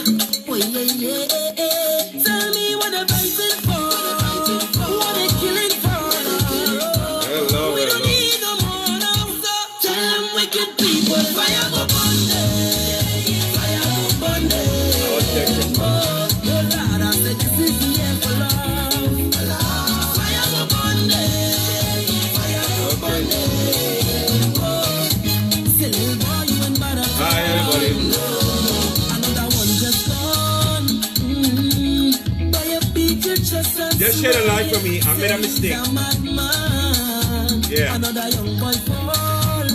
Oh, yeah. Tell me what they're fighting for. What they're killing for. We don't need no more now. Tell them wicked people, fire go burn them. Fire go burn them. Oh, Lord, I said this is the end for love. Fire go burn them. Fire go burn them. Oh, silly boy, you ain't bad at all. Hi, everybody. Just share the light for me. I made a mistake. Yeah. Another young boy fall.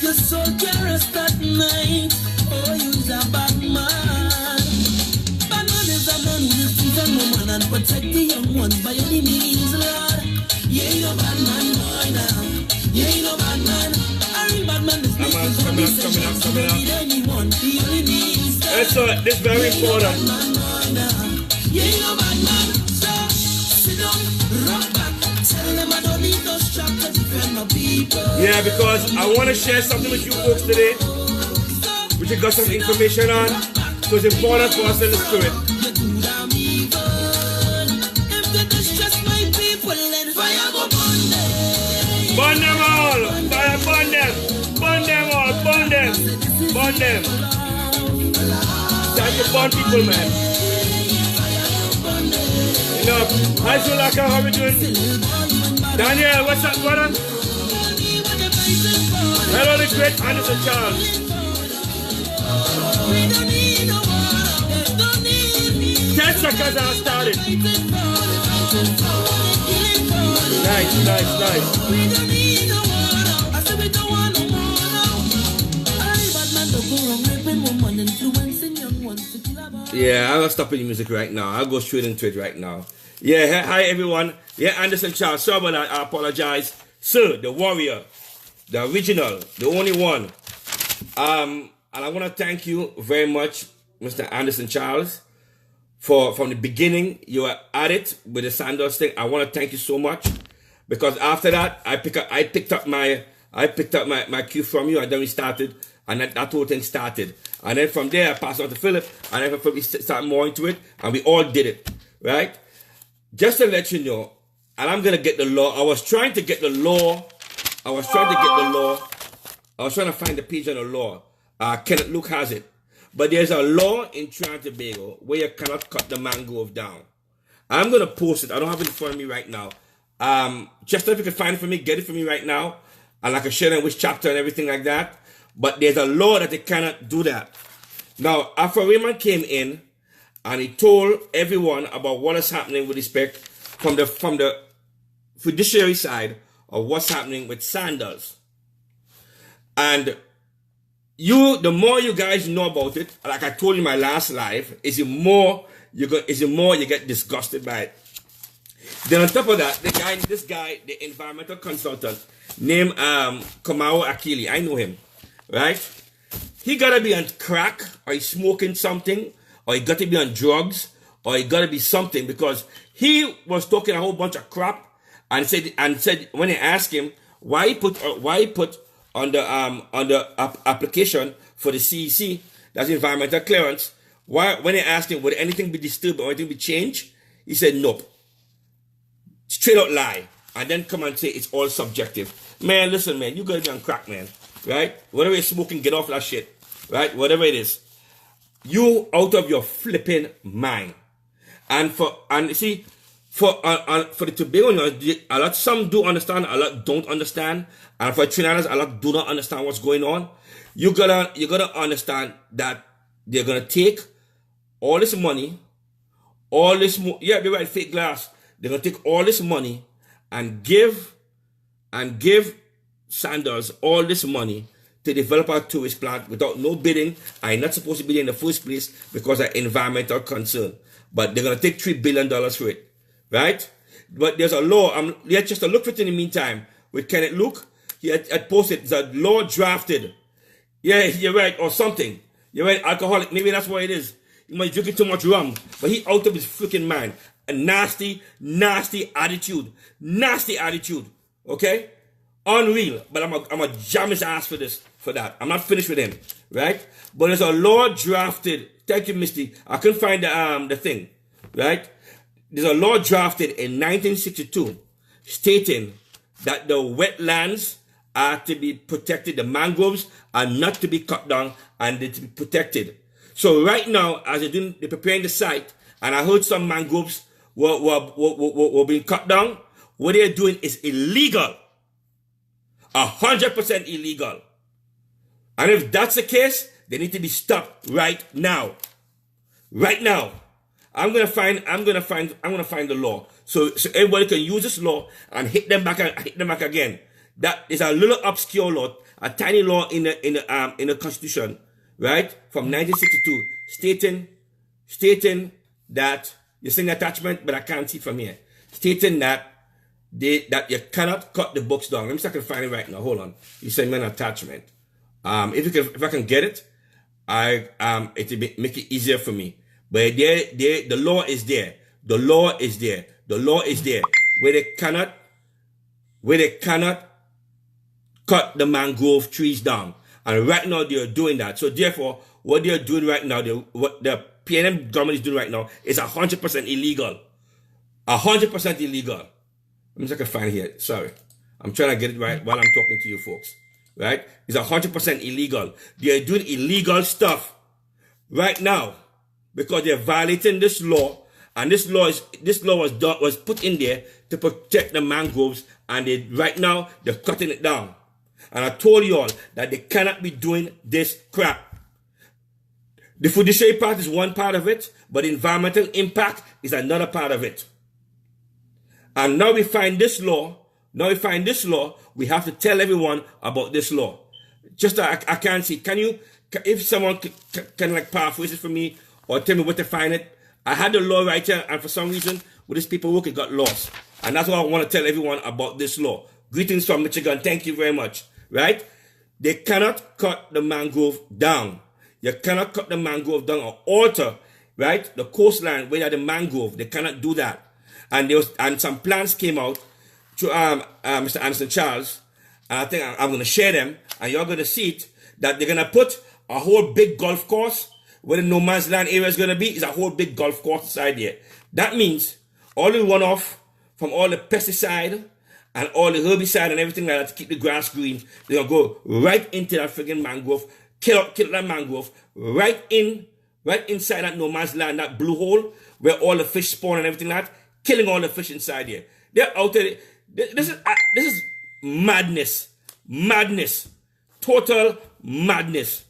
Your soul can rest at night. Oh, you's a bad man. Bad man is a man who sees a woman and protect the young ones by any means, Lord. You ain't no bad man, boy, now. You ain't no bad man. A real bad man is coming up. Anyone, the only means. This is very important. You ain't no bad man, so sit down, rock back. Tell them I don't need no strap to defend my people. Yeah, because I want to share something with you folks today, which you got some information on. So it's important for us in the spirit. You're good, I'm evil. If they distress my people, then fire go burn them. Burn them all! Fire, burn them! Burn them all! Burn them! Burn them! Time to burn people, man. Hi, Sulaka, how we doing? Daniel, what's up, brother? Hello, the great Anderson Charles. Ten seconds I started. Nice. Yeah, I'm not stopping the music right now. I'll go straight into it right now. Yeah, hi everyone. Yeah, Anderson Charles. Sorry about that. I apologize. Sir, the warrior, the original, the only one. And I want to thank you very much, Mr. Anderson Charles, for from the beginning you were at it with the Sanders thing. I want to thank you so much because after that I picked up my cue from you, and then we started, and that whole thing started. And then from there I passed on to Philip, and then we started more into it, and we all did it, right? Just to let you know, and I'm gonna get the law. I was trying to find the page on the law. Kenneth Luke has it. But there's a law in Trinidad and Tobago where you cannot cut the mangrove down. I'm gonna post it. I don't have it in front of me right now. Just if you can find it for me, get it for me right now. And I can share it in which chapter and everything like that. But there's a law that they cannot do that. Now, after Raymond came in, and he told everyone about what is happening with respect from the fiduciary side of what's happening with Sanders. And the more you guys know about it, like I told you in my last live, is the more you get disgusted by it. Then on top of that, this guy, the environmental consultant named Kamau Akili, I know him, right? He gotta be on crack or he's smoking something, or he got to be on drugs, or he got to be something, because he was talking a whole bunch of crap and said when they asked him why he put on the application for the CEC, that's environmental clearance, when they asked him would anything be disturbed or anything be changed, he said nope. Straight out lie, and then come and say it's all subjective. Man, listen, man, you gotta be on crack, man, right? Whatever you're smoking, get off that shit, right? Whatever it is. You out of your flipping mind. And for the Tobagonians, a lot, some do understand, a lot don't understand. And for Trinidaders, a lot do not understand what's going on. You gotta understand that they're gonna take all this money, yeah, they're right, fake glass. They're gonna take all this money and give Sanders all this money to develop a tourist plant without no bidding. I'm not supposed to be there in the first place because of environmental concern. But they're going to take $3 billion for it, right? But there's a law. Just a look for it in the meantime. With Kenneth Luke, he had posted, the law drafted. Yeah, you're right, or something. You're right, alcoholic. Maybe that's what it is. He might be drinking too much rum. But he out of his freaking mind. A nasty attitude. Nasty attitude. Okay? Unreal. But I'm a jam his ass for for that. I'm not finished with him, right? But there's a law drafted. Thank you, Misty. I couldn't find the thing, right? There's a law drafted in 1962 stating that the wetlands are to be protected. The mangroves are not to be cut down and they're to be protected. So right now, as they're preparing the site, and I heard some mangroves were being cut down, what they're doing is illegal. 100% illegal. And if that's the case, they need to be stopped right now. Right now. I'm gonna find the law. So everybody can use this law and hit them back again. That is a little obscure law, a tiny law in the Constitution, right? From 1962, stating that you're seeing the attachment, but I can't see from here. Stating that you cannot cut the books down. Let me see if I can find it right now. Hold on. You send me an attachment. If I can get it, it'll make it easier for me. But the law is there. The law is there. The law is there. Where they cannot cut the mangrove trees down. And right now they are doing that. So therefore, what they are doing right now, what the PNM government is doing right now is 100% illegal. 100% illegal. Let me see if I can find it here. Sorry. I'm trying to get it right while I'm talking to you folks. Right? It's 100% illegal. They are doing illegal stuff right now because they're violating this law. And this law was put in there to protect the mangroves, and right now they're cutting it down. And I told you all that they cannot be doing this crap. The fiduciary part is one part of it, but environmental impact is another part of it. And now we find this law. We have to tell everyone about this law. Just I can't see. If someone can like paraphrase it for me or tell me where to find it? I had the law right here, and for some reason, with this paperwork, it got lost. And that's why I want to tell everyone about this law. Greetings from Michigan. Thank you very much. Right? They cannot cut the mangrove down. You cannot cut the mangrove down or alter, right, the coastline where the mangrove. They cannot do that. And some plans came out to Mr. Anderson Charles, and I think I'm going to share them, and you're going to see it, that they're going to put a whole big golf course where the no man's land area is going to be. Is a whole big golf course inside here. That means all the runoff from all the pesticide and all the herbicide and everything like that to keep the grass green, they're going to go right into that friggin' mangrove, kill that mangrove, right inside that no man's land, that blue hole where all the fish spawn and everything like that, killing all the fish inside here. They're out there. This is madness. Madness. Total madness.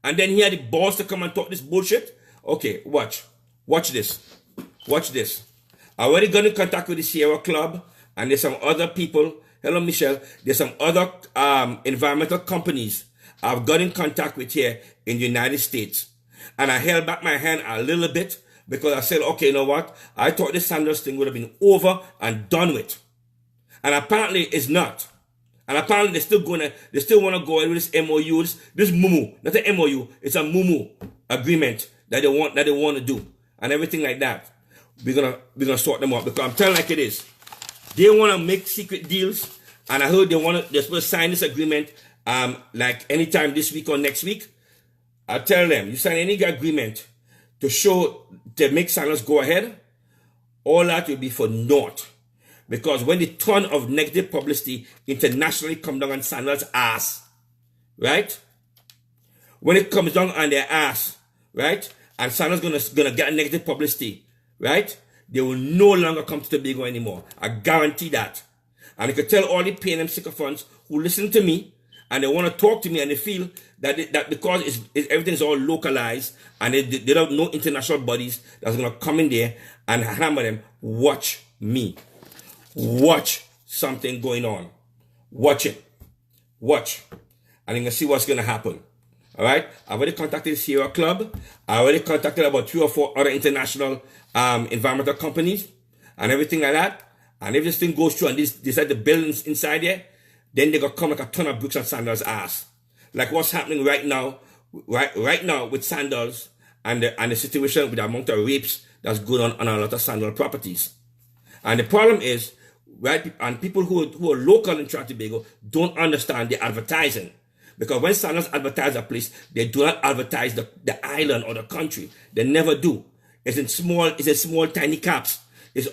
And then he had the balls to come and talk this bullshit. Okay, watch. Watch this. Watch this. I already got in contact with the Sierra Club, and there's some other people. Hello, Michelle. There's some other environmental companies I've got in contact with here in the United States. And I held back my hand a little bit because I said, okay, you know what? I thought this Sanders thing would have been over and done with. And apparently it's not. And apparently they still want to go ahead with this MOU, this MUMU, not an MOU, it's a MUMU agreement that they want to do and everything like that. We're gonna sort them out because I'm telling like it is. They want to make secret deals, and I heard they're supposed to sign this agreement like anytime this week or next week. I tell them, you sign any agreement to make Sanders go ahead, all that will be for naught. Because when the ton of negative publicity internationally come down on Sanders' ass, right? When it comes down on their ass, right? And Sanders gonna get a negative publicity, right? They will no longer come to Tobago anymore. I guarantee that. And I could tell all the PNM sycophants who listen to me and they want to talk to me and they feel that because everything is all localized and they don't know international bodies that's gonna come in there and hammer them. Watch me. Watch something going on. Watch it. Watch. And you're going to see what's going to happen. All right? I've already contacted the Sierra Club. I already contacted about 3 or 4 other international environmental companies and everything like that. And if this thing goes through and they decide to build inside there, then they're going to come like a ton of bricks on Sanders' ass. Like what's happening right now with Sandals and the situation with the amount of rapes that's going on a lot of Sandal properties. And the problem is, right, and people who are local in Trinidad and Tobago don't understand the advertising. Because when Sandals advertise a place, they do not advertise the island or the country. They never do. It's in small, tiny caps. You're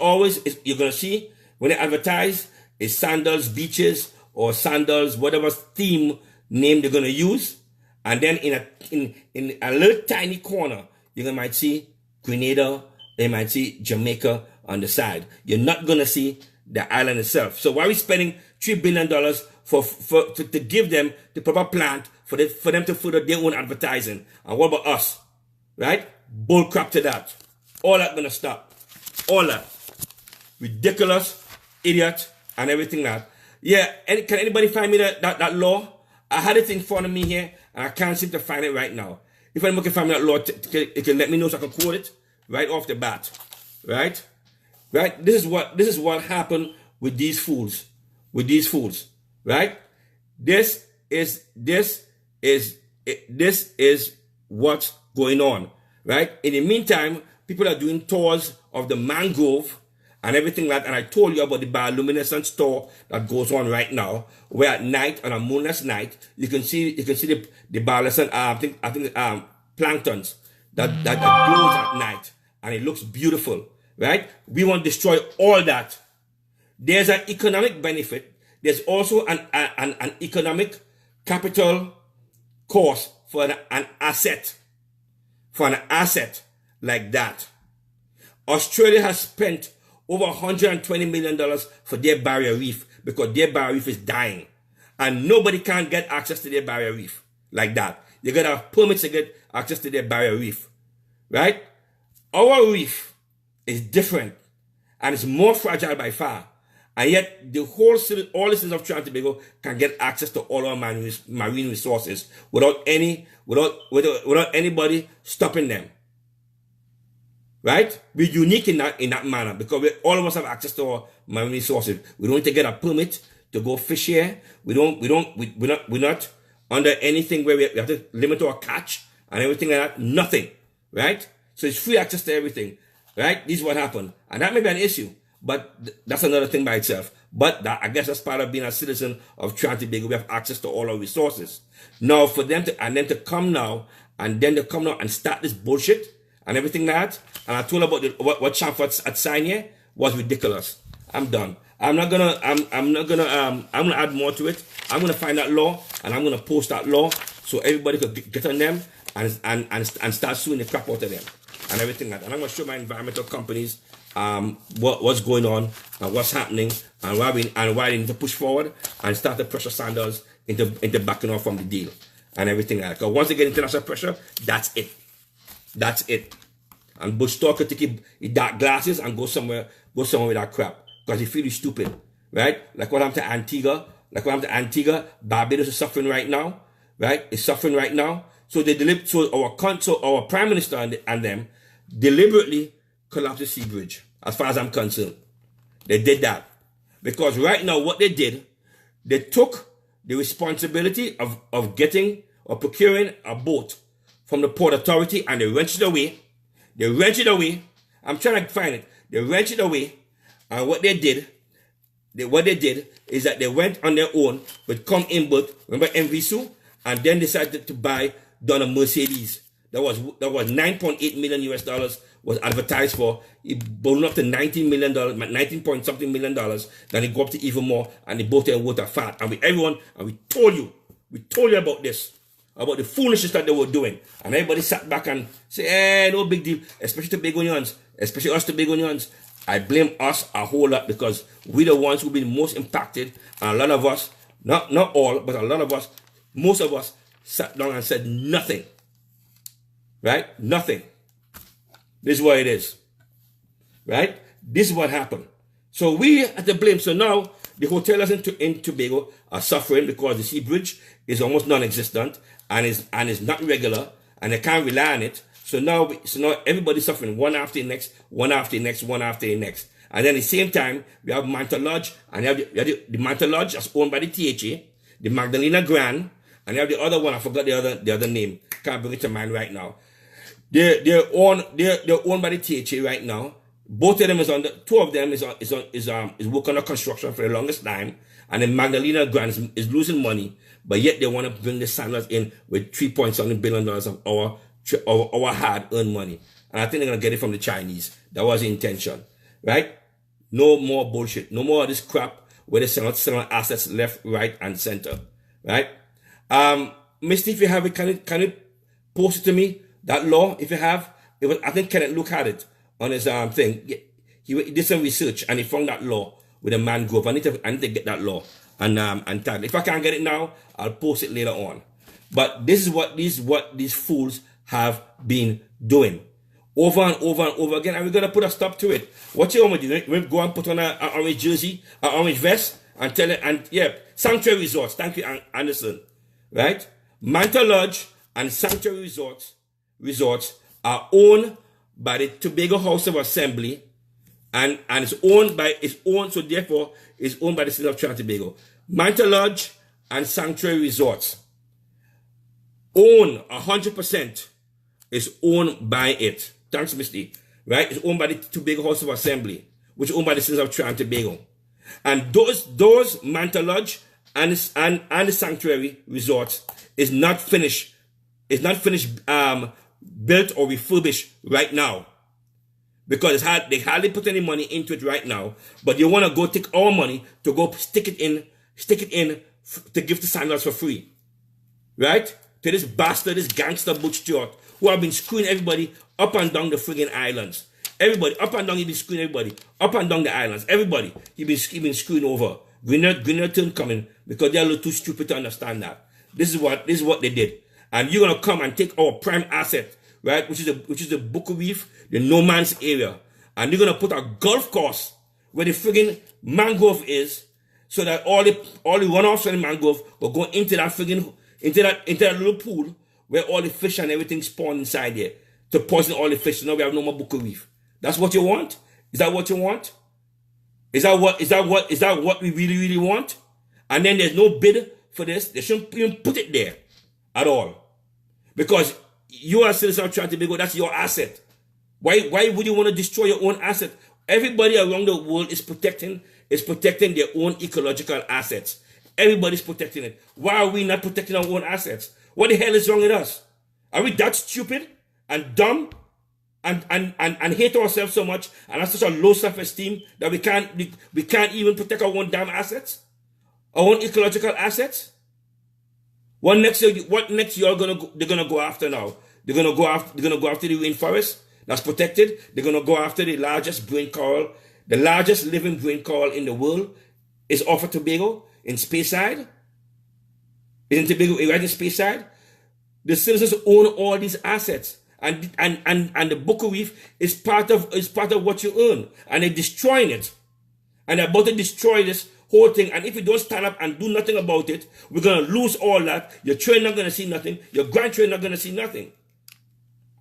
going to see, when they advertise, it's Sandals beaches or Sandals, whatever theme name they're going to use. And then in a little tiny corner, you might see Grenada, you might see Jamaica on the side. You're not going to see the island itself. So why are we spending $3 billion to give them the proper plant for them to further their own advertising? And what about us? Right? Bull crap to that. All that going to stop. All that. Ridiculous, idiot, and everything that. Yeah, can anybody find me that law? I had it in front of me here, and I can't seem to find it right now. If anyone can find me that law, it can let me know so I can quote it right off the bat. Right? Right? This is what happened with these fools. With these fools. Right? This is what's going on. Right? In the meantime, people are doing tours of the mangrove and everything like that. And I told you about the bioluminescence tour that goes on right now, where at night, on a moonless night, you can see the bioluminescent planktons that glows at night, and it looks beautiful, right? We want to destroy all that. There's an economic benefit. There's also an economic capital cost for an asset like that. Australia has spent over $120 million for their barrier reef because their barrier reef is dying. And nobody can get access to their barrier reef like that. You gotta have permits to get access to their barrier reef. Right? Our reef is different and it's more fragile by far. And yet all the citizens of Trinidad and Tobago can get access to all our marine resources without anybody stopping them. Right? We're unique in that manner because all of us have access to our marine resources. We don't need to get a permit to go fish here. We're not under anything where we have to limit our catch and everything like that. Nothing. Right? So it's free access to everything. Right? This is what happened. And that may be an issue, but that's another thing by itself. But I guess that's part of being a citizen of Trinidad and Tobago. We have access to all our resources. Now for them to come now and start this bullshit and everything like that. And I told about what Chamford had signed here was ridiculous. I'm done. I'm gonna add more to it. I'm gonna find that law and I'm gonna post that law so everybody could get on them and start suing the crap out of them and everything like that. And I'm gonna show my environmental companies what's going on and what's happening and why they need to push forward and start to pressure Sandals into backing off from the deal and everything like that. Because once they get international pressure, that's it. That's it. And Bush Tucker could take his dark glasses and go somewhere with that crap. Because he feels stupid. Right? Like what happened to Antigua. Barbados is suffering right now. Right? It's suffering right now. So our Prime Minister and them deliberately collapsed the sea bridge, as far as I'm concerned. They did that. Because right now what they did, they took the responsibility of getting or procuring a boat from the Port Authority and they wrenched it away. I'm trying to find it. They wrenched it away. And what they did is that they went on their own with come input, remember MVSU, and then decided to buy Donna Mercedes. That was $9.8 million US was advertised for. It blown up to $19 million, 19 point something million dollars. Then it go up to even more, and they both were water fat. And we told you about this. About the foolishness that they were doing. And everybody sat back and said, no big deal. Especially Tobagonians. Especially us Tobagonians. I blame us a whole lot because we're the ones who've been most impacted. And a lot of us, not all, but a lot of us, most of us sat down and said nothing. Right? Nothing. This is what it is. Right? This is what happened. So we had to blame. So now the hoteliers in Tobago are suffering because the sea bridge is almost non-existent and is not regular and they can't rely on it. So now everybody's suffering one after the next. And then at the same time, we have Manta Lodge, and you have the Manta Lodge that's owned by the THA, the Magdalena Grand, and you have the other one, I forgot the other name. Can't bring it to mind right now. They're owned by the THA right now. Both of them two of them is work under construction for the longest time, and then Magdalena Grand is losing money. but yet they want to bring the Sanders in with $3.7 billion of our hard-earned money. And I think they're going to get it from the Chinese. That was the intention, right? No more bullshit. No more of this crap where they're selling assets left, right, and center, right? Misty, if you have it, can you post it to me, that law, if you have? I think Kenneth Luke had it on his thing. He did some research and he found that law with a mangrove. I need to get that law and tag it. If I can't get it now, I'll post it later on. But this is what these fools have been doing over and over and over again, and we're gonna put a stop to it. What you want to do? We go and put on an orange jersey, an orange vest, and tell it. And yeah, Sanctuary Resorts. Thank you, Anderson. Right? Manta Lodge and Sanctuary Resorts are owned by the Tobago House of Assembly, and it's owned, so therefore it's owned by the city of Trinidad and Tobago. Manta Lodge and Sanctuary Resorts own 100%, is owned by it. Thanks, Misty. Right? It's owned by the Tobago House of Assembly, which is owned by the citizens of Trinidad and Tobago. And those Manta Lodge and the Sanctuary Resorts is not finished. It's not finished, built or refurbished right now, because they hardly put any money into it right now. But you want to go take our money to go stick it in to give to Sanders for free, right? To this bastard, this gangster Butch Stewart, who have been screwing everybody up and down the friggin' islands. Everybody up and down, he been screwing everybody up and down the islands. Everybody he been screwing over. Greener turn coming, because they're a little too stupid to understand that. This is what they did. And you're gonna come and take our prime asset, right? Which is the Bucca Reef, the no man's area, and you're gonna put a golf course where the friggin' mangrove is, so that all the runoffs from the mangrove will go into that little pool where all the fish and everything spawn inside there to poison all the fish. So now we have no more Bucca Reef. That's what you want? Is that what you want? Is that what we really, really want? And then there's no bid for this. They shouldn't even put it there at all. Because you are a citizen of Trinidad and Tobago, that's your asset. Why would you want to destroy your own asset? Everybody around the world is protecting their own ecological assets. Everybody's protecting it. Why are we not protecting our own assets? What the hell is wrong with us? Are we that stupid and dumb and hate ourselves so much and have such a low self-esteem that we can't even protect our own damn assets? Our own ecological assets? What next they're gonna go after now? They're gonna go after the rainforest that's protected. They're gonna go after the largest brain coral, the largest living brain coral in the world is off of Tobago in Speyside. Isn't Tobago right in Speyside? The citizens own all these assets, and the Bucca Reef is part of what you own, and they're destroying it, and they're about to destroy this whole thing. And if we don't stand up and do nothing about it, we're gonna lose all that. Your children not gonna see nothing. Your grandchildren not gonna see nothing.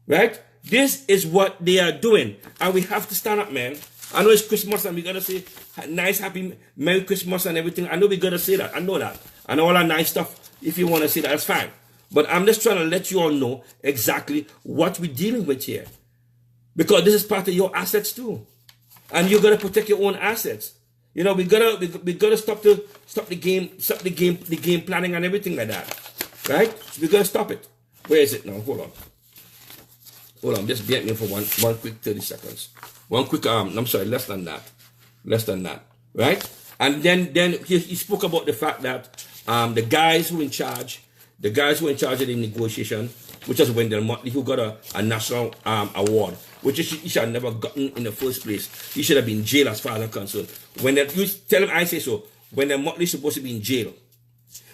Right? This is what they are doing, and we have to stand up, man. I know it's Christmas and we gotta say nice, happy, Merry Christmas and everything. I know we gotta say that. I know that. I know all that nice stuff. If you want to say that, that's fine. But I'm just trying to let you all know exactly what we're dealing with here, because this is part of your assets too, and you gotta protect your own assets. You know, we gotta stop the game planning and everything like that, right? We gotta stop it. Where is it now? Hold on. Just bear me for one quick 30 seconds. One quick I'm sorry, less than that, right? And then he spoke about the fact that the guys who in charge of the negotiation, which is Wendell Motley, who got a national award, which he should have never gotten in the first place. He should have been in jail as far as I'm concerned. When you tell him I say so, Wendell Motley is supposed to be in jail,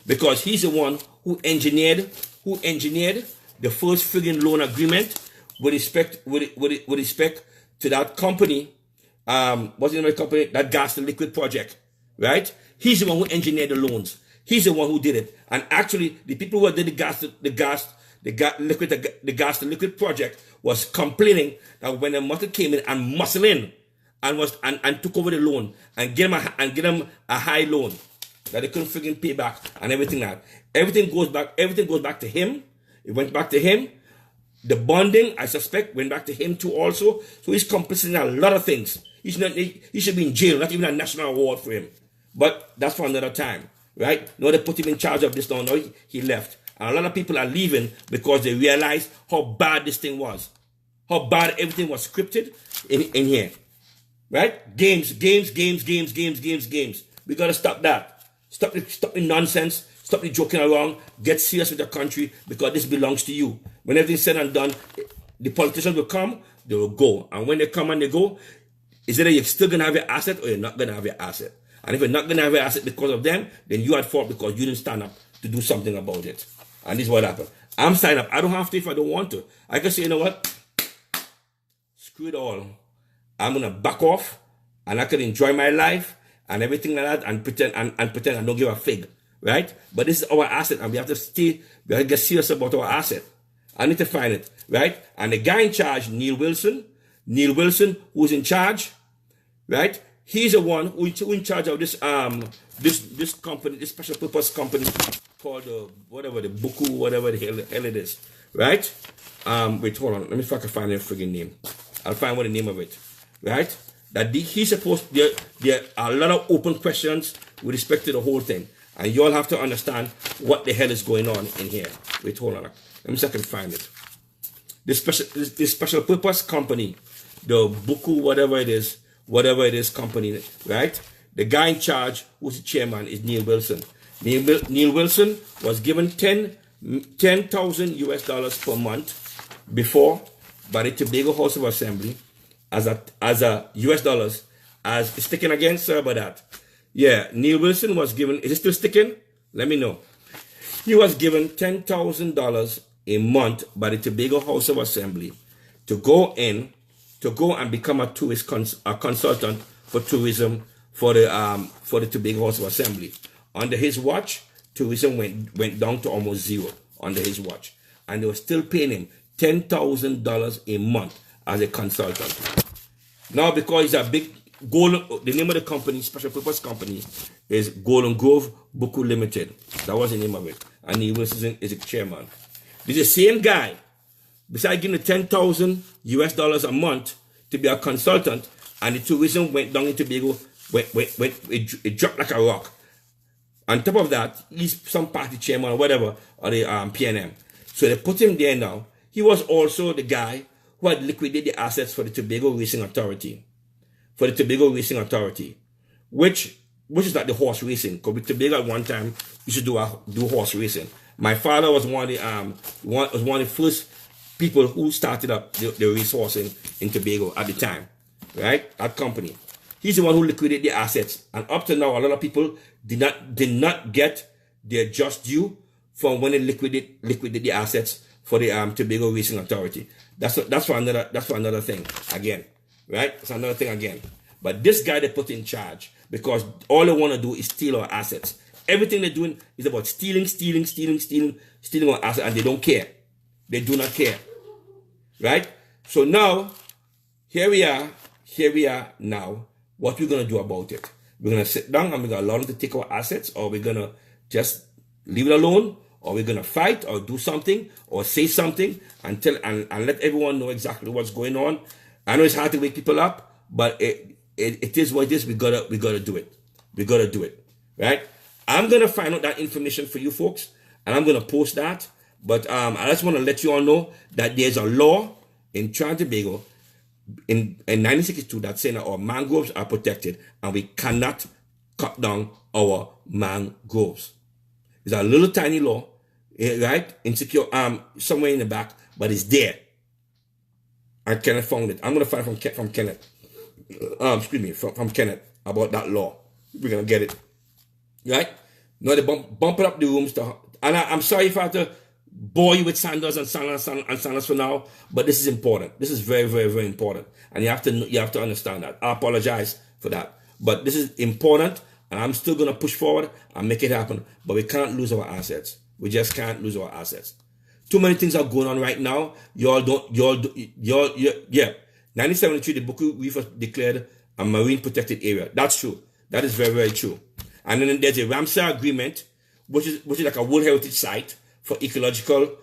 because he's the one who engineered the first friggin' loan agreement with respect to that company. What's the name of the company? That gas to liquid project, right? He's the one who engineered the loans. He's the one who did it. And actually, the people who did the gas to liquid project was complaining that when the market came in and muscled in and took over the loan and get them a high loan that they couldn't friggin' pay back and everything that. Everything goes back to him. It went back to him. The bonding, I suspect, went back to him too also. So he's complicit in a lot of things. He should be in jail, not even a national award for him. But that's for another time, right? Now they put him in charge of this now. Now he left. And a lot of people are leaving because they realize how bad this thing was. How bad everything was scripted in here. Right? Games. We got to stop that. Stop the nonsense. Stop the joking around. Get serious with the country because this belongs to you. When everything's said and done, the politicians will come, they will go. And when they come and they go, is either you're still going to have your asset or you're not going to have your asset. And if you're not going to have your asset because of them, then you are at fault because you didn't stand up to do something about it. And this is what happened. I'm signing up. I don't have to if I don't want to. I can say, you know what? Screw it all. I'm going to back off and I can enjoy my life and everything like that and pretend I don't give a fig. Right? But this is our asset and we have to get serious about our asset. I need to find it. Right? And the guy in charge, Neil Wilson, who's in charge, right? He's the one who's in charge of this this company, this special purpose company called the Buku, whatever the hell it is, right? Wait, hold on. Let me see if I can find a friggin' name. I'll find what the name of it, right? He's supposed. There are a lot of open questions with respect to the whole thing, and you all have to understand what the hell is going on in here. Wait, hold on. Let me see if I can find it. This special purpose company, the Buku, whatever it is company, right? The guy in charge, who's the chairman, is Neil Wilson. Neil Wilson was given $10,000 US per month before by the Tobago House of Assembly as a US dollars. As sticking again, sorry about that. Yeah, Neil Wilson was given, is it still sticking? Let me know. He was given $10,000 a month by the Tobago House of Assembly to go and become a consultant for tourism for the Tobago House of Assembly. Under his watch, tourism went down to almost zero under his watch. And they were still paying him $10,000 a month as a consultant. Now, because he's a big the name of the company, special purpose company, is Golden Grove Buku Limited. That was the name of it. And he was is a chairman. This is the same guy, besides giving the $10,000 US a month to be a consultant, and the tourism went down in Tobago, it dropped like a rock. On top of that, he's some party chairman or whatever, or the PNM. So they put him there now. He was also the guy who had liquidated the assets for the Tobago Racing Authority. Which is like the horse racing. Because with Tobago at one time, we should do horse racing. My father was one of the first people who started up the resourcing in Tobago at the time, right? That company. He's the one who liquidated the assets, and up to now, a lot of people did not get their just due from when they liquidated the assets for the Tobago Racing Authority. That's for another thing again, right? It's another thing again. But this guy they put in charge because all they want to do is steal our assets. Everything they're doing is about stealing our assets, and they don't care. They do not care. Right? So now, here we are now. What we're going to do about it? We're going to sit down and we're going to allow them to take our assets, or we're going to just leave it alone, or we're going to fight or do something or say something and let everyone know exactly what's going on. I know it's hard to wake people up, but it is what it is. We gotta do it. We gotta do it. Right? I'm going to find out that information for you folks, and I'm going to post that. But I just want to let you all know that there's a law in Trinidad and Tobago in 1962 that saying that our mangroves are protected and we cannot cut down our mangroves. It's a little tiny law, right? Insecure, somewhere in the back, but it's there. I Kenneth found it. I'm going to find it from Kenneth. From Kenneth about that law. We're going to get it. Right? Now they bumping up the rooms. And I'm sorry if I have to bore you with Sanders and Sanders for now, but this is important. This is very, very, very important. And you have to understand that. I apologize for that. But this is important, and I'm still going to push forward and make it happen. But we can't lose our assets. We just can't lose our assets. Too many things are going on right now. 1973, the Buku Reef was declared a marine protected area. That's true. That is very, very true. And then there's a Ramsar agreement, which is like a World Heritage Site for ecological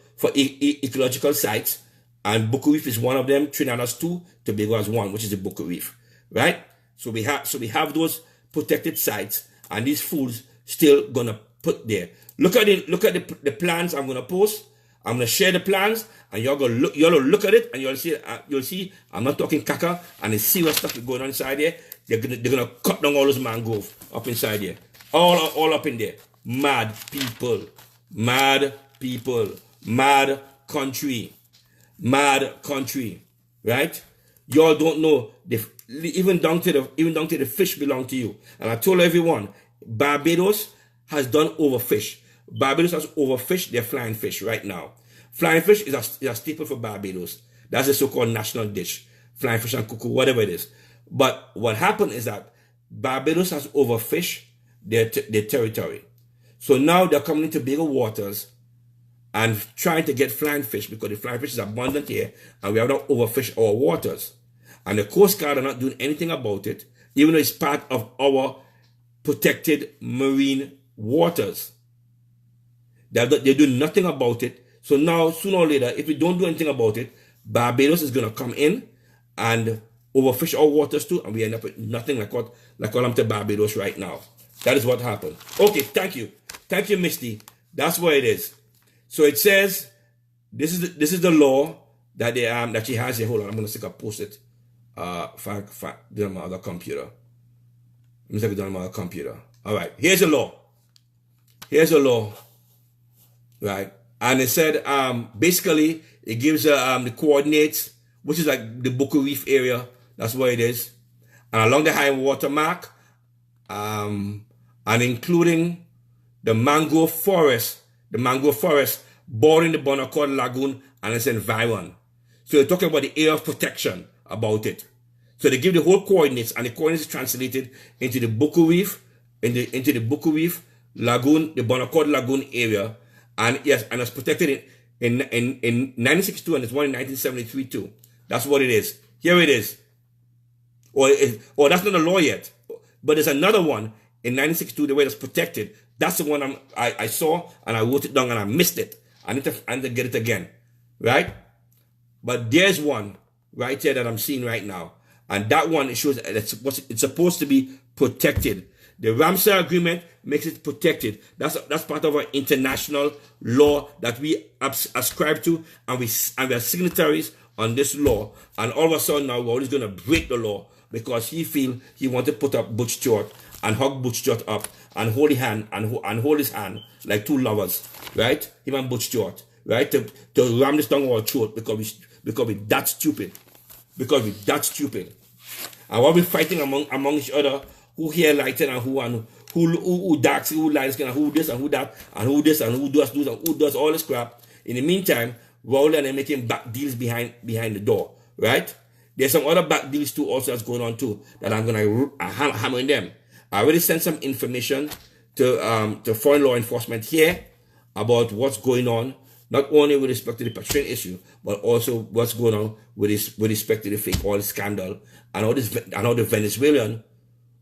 sites, and Buku Reef is one of them. Trinidad has two, Tobago has one, which is the Buku Reef, right? So we have those protected sites, and these fools still gonna put there. Look at the plans I'm gonna post. I'm gonna share the plans, and y'all look at it, and you'll see I'm not talking caca, and the serious stuff is going on inside there. They're gonna cut down all those mangrove up inside there, all up in there. Mad people, mad country, right? Y'all don't know even down to the fish belong to you. And I told everyone, Barbados has done overfish. Barbados has overfished their flying fish right now. Flying fish is a staple for Barbados. That's the so-called national dish. Flying fish and cuckoo, whatever it is. But what happened is that Barbados has overfished their territory. So now they're coming into bigger waters and trying to get flying fish, because the flying fish is abundant here and we have not overfished our waters. And the Coast Guard are not doing anything about it, even though it's part of our protected marine waters. They do nothing about it. So now, sooner or later, if we don't do anything about it, Barbados is going to come in and overfish our waters too, and we end up with nothing like what happened to Barbados right now. That is what happened. Okay, thank you. Thank you, Misty. That's what it is. So it says, this is the law that that she has here. Hold on, I'm going to see if I post it. Do it on my other computer. Let me see if I do it on my other computer. All right, here's the law. Here's the law. Right, and it said basically it gives the coordinates, which is like the Bucca Reef area. That's what it is, and along the high water mark, and including the mangrove forest bordering the Bonaccord Lagoon and its environment. So they're talking about the area of protection about it. So they give the whole coordinates, and the coordinates is translated into the Bucca Reef, into the Bucca Reef Lagoon, the Bonaccord Lagoon area. And yes, and it's protected in 1962, and it's one in 1973 too. That's what it is. Here it is. Or that's not a law yet. But there's another one in 1962, the way that's protected. That's the one I saw, and I wrote it down, and I missed it. I need to get it again. Right? But there's one right here that I'm seeing right now. And that one, it shows that it's supposed to be protected. The Ramsar Agreement makes it protected. That's part of our international law that we ascribe to, and we are signatories on this law. And all of a sudden now we're always going to break the law because he want to put up Butch Stewart and hug Butch Stewart up and hold his hand and hold his hand like two lovers, right? Him and Butch Stewart, right? To ram this down our throat because we that stupid, And while we're fighting among each other, who here lighten and who dark, who light skin, and who this and who that, and who this and who does all this crap. In the meantime, Rowley and them making back deals behind the door, right? There's some other back deals too also that's going on too that I'm gonna hammer in them. I already sent some information to foreign law enforcement here about what's going on, not only with respect to the Patriot issue, but also what's going on with respect to the fake oil scandal and all the Venezuelan,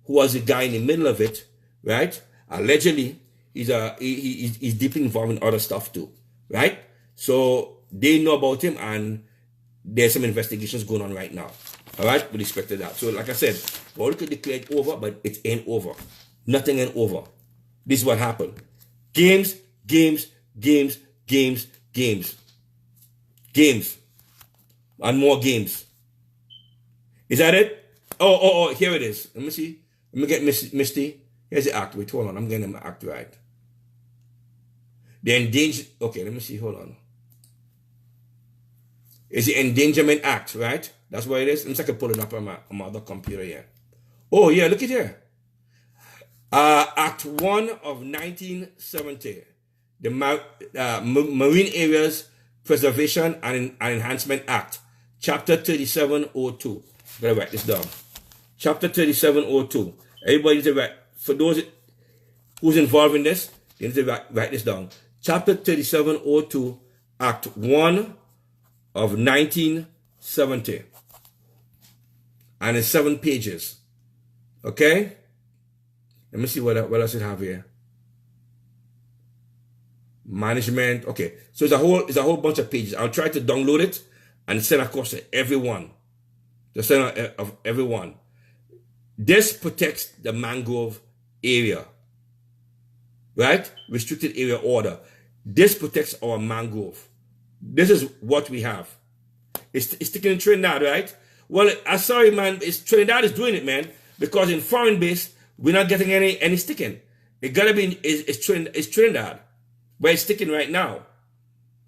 who was the guy in the middle of it, right? Allegedly, he's deeply involved in other stuff too, right? So they know about him, and there's some investigations going on right now, all right, with respect to that. So like I said, Paul could declare it over, but it ain't over. Nothing ain't over. This is what happened. Games, and more games. Is that it? Oh, here it is. Let me see. Let me get Misty. Here's the act. Wait, hold on. I'm getting the act right. The endangered. Okay, let me see. Hold on. It's the Endangerment Act, right? That's what it is. Let me see if I can pull it up on my other computer here. Oh, yeah, look at here. Act 1 of 1970. The Marine Areas Preservation and Enhancement Act. Chapter 3702. I'm going to write this down. Chapter 3702. Everybody needs to write. For those who's involved in this, you need to write this down. Chapter 3702, Act 1 of 1970. And it's 7 pages. Okay? Let me see what else it have here. Management. Okay. So it's a whole bunch of pages. I'll try to download it and send across to everyone. The center of everyone. This protects the mangrove area. right? Restricted area order. This protects our mangrove. This is what we have. It's sticking in Trinidad, right? Well, I'm sorry, man. Trinidad is doing it, man. Because in foreign base, we're not getting any sticking. It gotta be it's Trinidad, where it's sticking right now.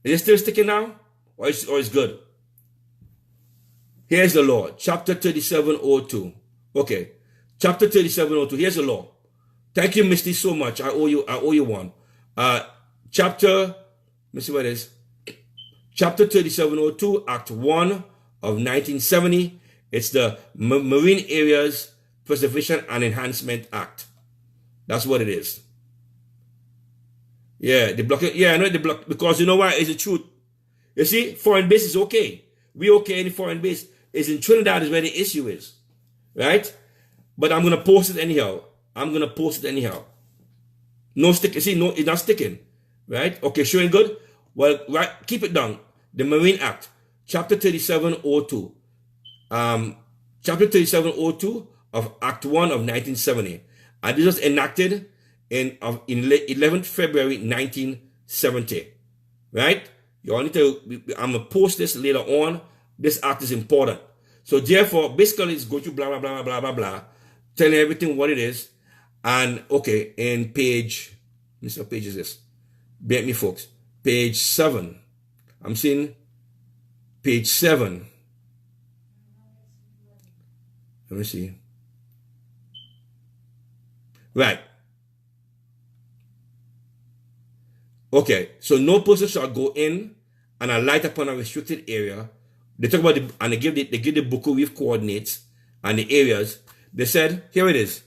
Is it still sticking now, or it's good? Here's the law, chapter 3702. Okay, chapter 3702. Here's the law. Thank you, Misty, so much. I owe you one. Let me see what it is. Chapter 3702, Act 1 of 1970. It's the Marine Areas Preservation and Enhancement Act. That's what it is. Yeah, they block it. Yeah, I know they block, because you know why? It's the truth. You see, foreign base is okay. We okay in the foreign base. It's in Trinidad is where the issue is. Right? But I'm going to post it anyhow. No stick. You see, no, it's not sticking. Right? Okay, showing good? Well, right, keep it down. The Marine Act, Chapter 3702. Chapter 3702 of Act 1 of 1970. And this was enacted in 11th February 1970. Right? You all need to, I'm going to post this later on. This act is important. So therefore, basically it's going to blah, blah, blah, blah, blah, blah, telling everything what it is. And okay, in page, let me see what page is this. Bear with me, folks. Page 7. I'm seeing page 7. Let me see. Right. Okay, so no person shall go in and alight upon a restricted area. They talk about and they give the Buku Reef coordinates and the areas. They said, here it is.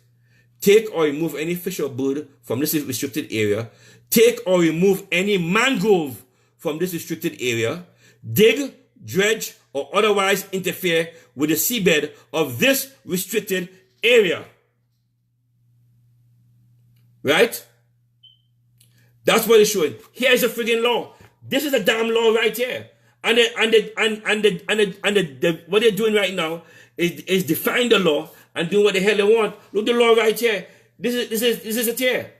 Take or remove any fish or bird from this restricted area. Take or remove any mangrove from this restricted area. Dig, dredge, or otherwise interfere with the seabed of this restricted area. Right? That's what it's showing. Here's a friggin' law. This is a damn law right here. And what they're doing right now is defying the law and doing what the hell they want. Look, the law right here. This is it here.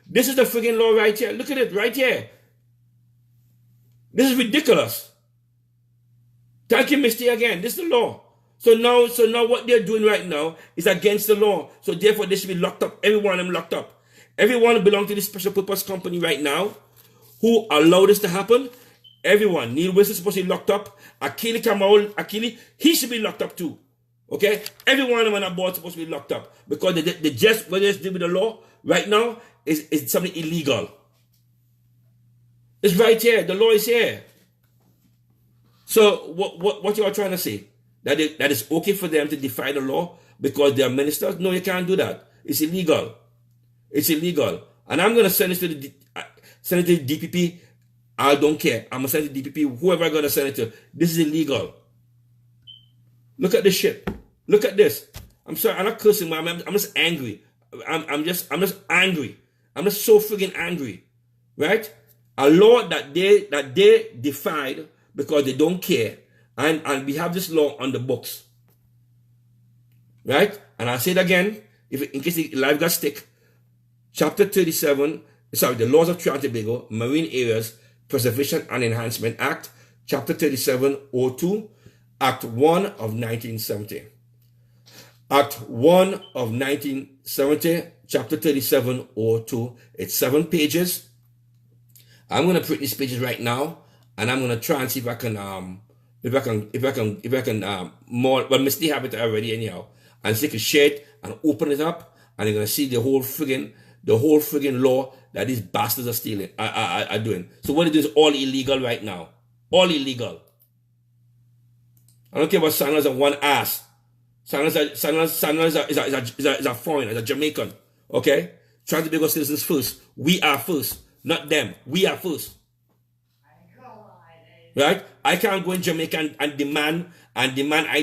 This is the friggin' law right here. Look at it right here. This is ridiculous. Thank you, Misty, again. This is the law. So now what they're doing right now is against the law. So therefore they should be locked up. Every one of them locked up. Everyone who belongs to this special purpose company right now who allowed this to happen, everyone. Neil Wilson's supposed to be locked up. Akili, he should be locked up too. Okay? Every one of them on that board is supposed to be locked up. Because they just, what they just did with the law right now is something illegal. It's right here. The law is here. So what you are trying to say? That it's okay for them to defy the law because they are ministers? No, you can't do that. It's illegal. It's illegal. And I'm going to send it to the DPP. I don't care. I'm going to send it to the DPP. Whoever I'm going to send it to. This is illegal. Look at this shit. Look at this. I'm sorry. I'm not cursing, man. I'm just angry. I'm just angry. I'm just so friggin' angry. Right? A law that they defied because they don't care. And we have this law on the books. Right? And I'll say it again. In case the live got stick. Chapter 37, the Laws of Trinidad and Tobago, Marine Areas, Preservation and Enhancement Act, Chapter 3702, Act 1 of 1970. Act 1 of 1970, Chapter 3702. It's 7 pages. I'm going to print these pages right now, and I'm going to try and see if I can more. Well, Misty have it already anyhow, and so you can share it and open it up, and you're going to see the whole friggin' law that these bastards are stealing, are doing. So what it is all illegal right now. All illegal. I don't care about Challenor and one ass. Challenor is a foreigner, is a Jamaican. Okay? Trying to be citizens first. We are first. Not them. We are first. Right? I can't go in Jamaica and demand I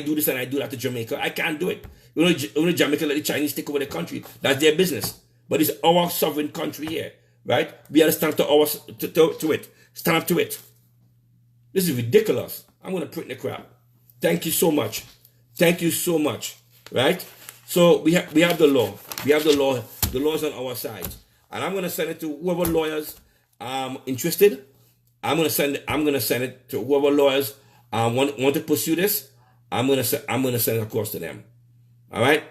do this and I do that to Jamaica. I can't do it. Only Jamaica let the Chinese take over the country. That's their business. But it's our sovereign country here, right? We have to stand up to it. Stand up to it. This is ridiculous. I'm going to print the crap. Thank you so much. Thank you so much, right? So we have the law. We have the law. The law is on our side. and I'm gonna send it to whoever lawyers interested. I'm gonna send it to whoever lawyers want to pursue this. I'm gonna send it across to them. All right,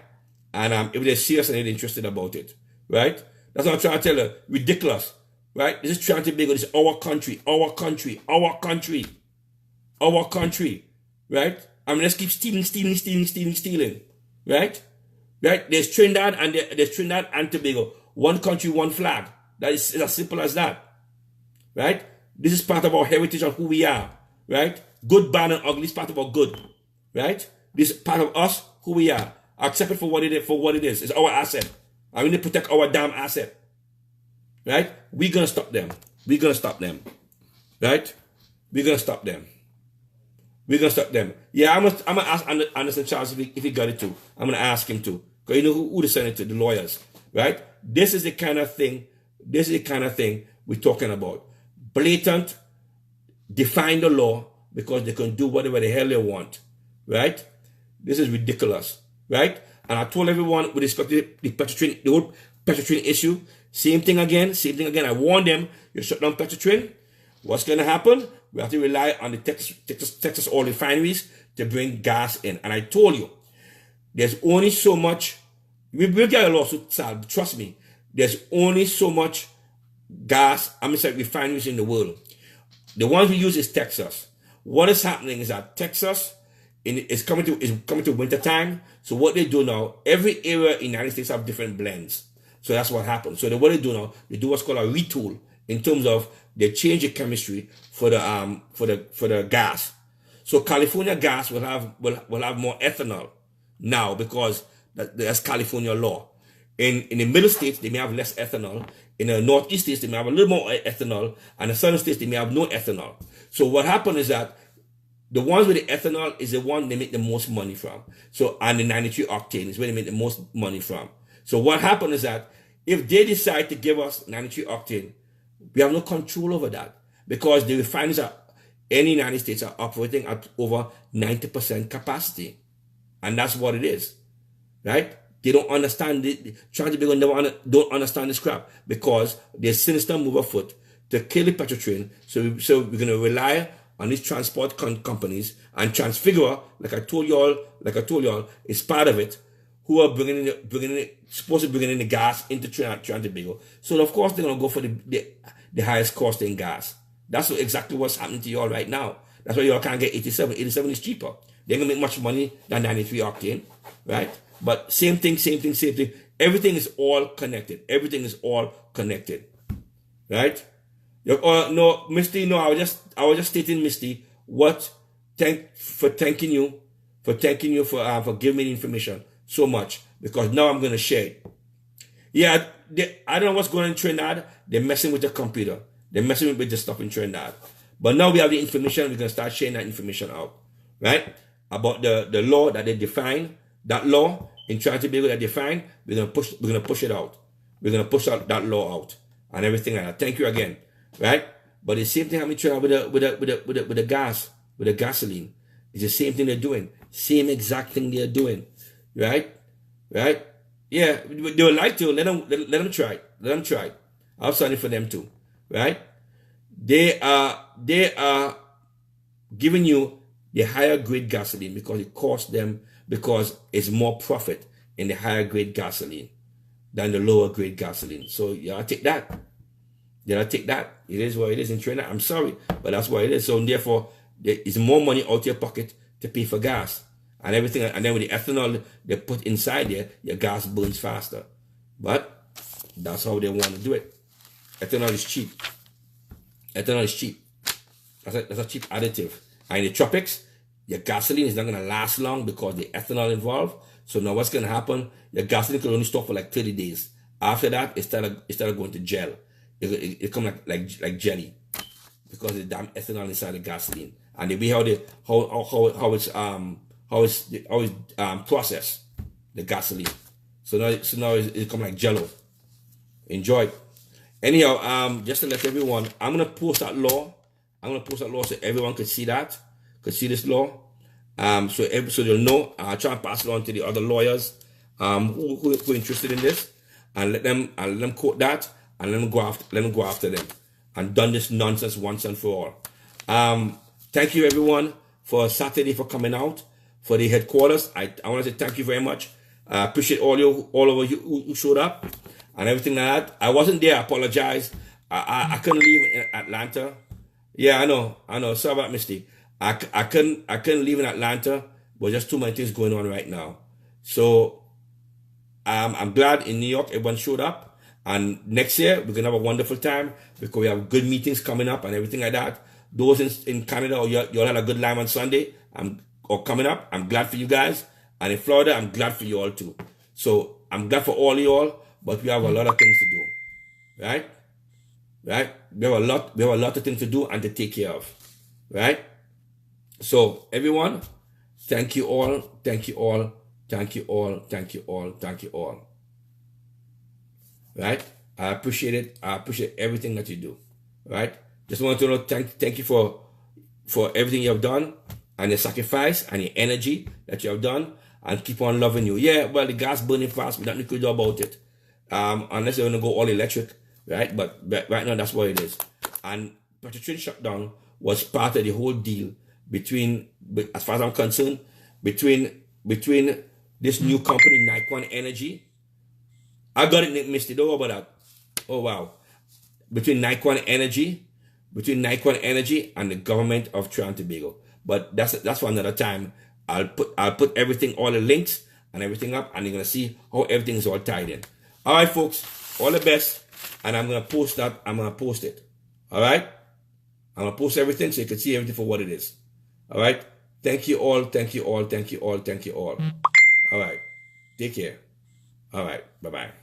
and if they're serious and they're interested about it, right? That's what I'm trying to tell you. Ridiculous, right? This is trying to be good. This is our country, right? I mean, let's keep stealing, right? Right? There's Trinidad and Tobago. One country, one flag. That is as simple as that, right? This is part of our heritage of who we are, right? Good, bad, and ugly is part of our good, right? This is part of us, who we are. Accept it for what it is. It's our asset. I mean, to protect our damn asset, right? We're gonna stop them. Right? We're gonna stop them. Yeah, I'm gonna ask Anderson Charles if he got it too. I'm gonna ask him too, because you know who to send it to, the lawyers, right? This is the kind of thing we're talking about. Blatant, define the law because they can do whatever the hell they want, right? This is ridiculous, right? And I told everyone with respect to the whole Petrotrin issue, same thing again. I warned them, you shut down Petrotrin, what's going to happen? We have to rely on the Texas oil refineries to bring gas in. And I told you, there's only so much, we'll get a lawsuit solved, trust me. There's only so much gas, refineries in the world. The ones we use is Texas. What is happening is that Texas is coming to winter time. So what they do now, every area in the United States have different blends. So that's what happens. So what they do now, they do what's called a retool in terms of they change the chemistry for the gas. So California gas will have more ethanol now because that's California law. In the middle states, they may have less ethanol. In the northeast states, they may have a little more ethanol. And the southern states, they may have no ethanol. So what happened is that the ones with the ethanol is the one they make the most money from. So, and the 93 octane is where they make the most money from. So what happened is that if they decide to give us 93 octane, we have no control over that because the refineries in the United States are operating at over 90% capacity. And that's what it is, right? They don't understand don't understand this crap because they're sinister move afoot to kill the Petrotrin. So we're going to rely on these transport companies and Transfigura, like I told y'all, is part of it, who are supposed to bring in the gas into Trinidad and Tobago. So of course they're going to go for the highest cost in gas. That's exactly what's happening to y'all right now. That's why y'all can't get 87. 87 is cheaper. They're going to make much money than 93 octane, right? But same thing. Everything is all connected. Right? No, Misty, no, I was just stating, Misty, thanking you for giving me the information so much, because now I'm going to share it. Yeah, I don't know what's going on in Trinidad. They're messing with the computer. They're messing with the stuff in Trinidad. But now we have the information. We're going to start sharing that information out, right? About the law that they define, that law in Trinidad and Tobago that they define. We're going to push it out. We're going to push out that law out and everything like that. Thank you again, right? But the same thing happening with the gas, with the gasoline. It's the same thing they're doing. Same exact thing they're doing, right? Right? Yeah, they would like to let them try. Let them try. I'm sorry for them too, right? They are giving you the higher grade gasoline because it costs them, because it's more profit in the higher grade gasoline than the lower grade gasoline. So y'all take that. It is what it is in Trinidad. I'm sorry, but that's what it is. So therefore, there is more money out your pocket to pay for gas and everything. And then with the ethanol they put inside there, your gas burns faster. But that's how they want to do it. Ethanol is cheap. That's a cheap additive. And in the tropics, your gasoline is not going to last long because the ethanol involved. So now what's going to happen? Your gasoline can only stop for like 30 days. After that, it started going to gel. It come like jelly because the damn ethanol inside the gasoline. And the way how it's processed, the gasoline. So now it come like jello. Enjoy. Anyhow, just to let everyone, I'm gonna post that law. So everyone could see that, could see this law. So you'll know. I'll try and pass it on to the other lawyers who are interested in this, and let them quote that. and let them go after them, and done this nonsense once and for all. Thank you everyone for Saturday for coming out for the headquarters. I want to say thank you very much. I appreciate all of you who showed up and everything like that. I wasn't there. I apologize. I couldn't leave in Atlanta. Yeah, I know. Sorry about Misty. I couldn't leave in Atlanta. But just too many things going on right now. So I'm glad in New York everyone showed up. And next year we're gonna have a wonderful time because we have good meetings coming up and everything like that. Those in Canada, or you all had a good time on Sunday, or coming up, I'm glad for you guys. And in Florida, I'm glad for you all too. So I'm glad for all you all, but we have a lot of things to do. Right? We have a lot of things to do and to take care of. Right? So everyone, thank you all, thank you all, thank you all, thank you all, thank you all. Right? I appreciate it. I appreciate everything that you do. Right? Just want to know, thank you for everything you have done, and your sacrifice and your energy that you have done, and keep on loving you. Yeah, well, the gas burning fast, we don't need to do about it. Unless you're gonna go all electric, right? But right now that's what it is. And Petrotrain shutdown was part of the whole deal between, as far as I'm concerned, between this new company, Nikon Energy. I got it, Misty. Don't worry about that. Oh wow. Between Nikon Energy and the government of Trinidad and Tobago. But that's for another time. I'll put everything, all the links and everything up, and you're gonna see how everything's all tied in. All right, folks. All the best. And I'm gonna post that. I'm gonna post it. All right. I'm gonna post everything so you can see everything for what it is. All right. Thank you all. Thank you all. Thank you all. Thank you all. All right. Take care. All right. Bye-bye.